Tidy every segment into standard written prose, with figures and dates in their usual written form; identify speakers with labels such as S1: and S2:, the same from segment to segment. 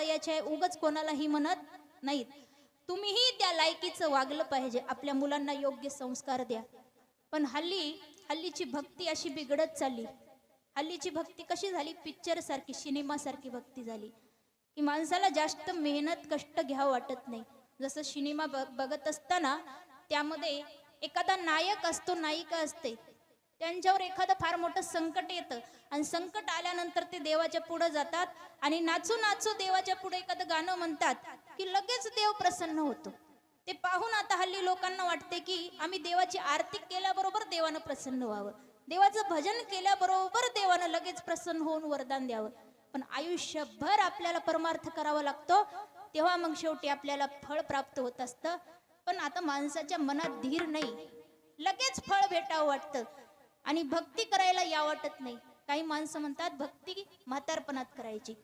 S1: याचे आहे उगच कोणालाही म्हणत नाहीत. तुम्हीही त्या लायकीचं वागलं पाहिजे, आपल्या मुलांना योग्य संस्कार द्या. पण हल्लीची भक्ती अशी बिघडत चालली. हल्लीची भक्ती कशी झाली, पिक्चर सारखी, सिनेमा सारखी भक्ती झाली की माणसाला जास्त मेहनत कष्ट घ्यावं वाटत नाही. जसं सिनेमा बघत असताना त्यामध्ये एखादा नायक असतो, नायिका असते, त्यांच्यावर एखादं फार मोठं संकट येतं आणि संकट आल्यानंतर ते देवाच्या पुढे जातात आणि नाचू नाचू देवाच्या पुढे एखादं गाणं म्हणतात की लगेच देव प्रसन्न होतो. ते पाहून आता हल्ली लोकांना वाटते की आम्ही देवाची आरती केल्याबरोबर देवानं प्रसन्न व्हावं, देवाचं भजन केल्याबरोबर देवानं लगेच प्रसन्न होऊन वरदान द्यावं. पण आयुष्यभर आपल्याला परमार्थ करावा लागतो, तेव्हा मग शेवटी आपल्याला फळ प्राप्त होत असतं. पण आता माणसाच्या मनात धीर नाही, लगेच फळ भेटावं वाटतं आणि भक्ती करायला या वाटत नाही. काही माणसं म्हणतात भक्ती म्हातारपणात करायची,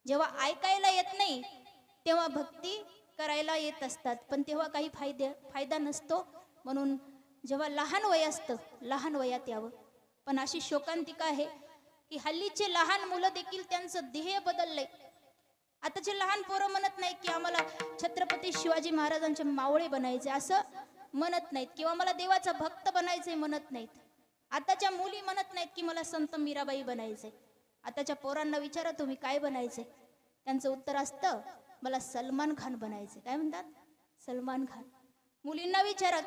S1: जेव्हा ऐकायला येत नाही तेव्हा भक्ती करायला येत असतात, पण तेव्हा काही फायदा नसतो. म्हणून जेव्हा लहान वय असतं लहान वयात यावं. पण अशी शोकांतिका आहे की हल्लीचे लहान मुलं देखील त्यांचं ध्येय बदललंय. आताचे लहान पोरं म्हणत नाहीत की आम्हाला छत्रपती शिवाजी महाराजांचे मावळे बनायचे असं म्हणत नाहीत, किंवा मला देवाचा भक्त बनायचे म्हणत नाहीत. आताच्या मुली म्हणत नाहीत की मला संत मीराबाई बनायचे. आताच्या पोरांना विचारा तुम्ही काय बनायचे, त्यांचं उत्तर असतं मला सलमान खान बनायचे. काय म्हणतात? सलमान खान. मुलींना विचारा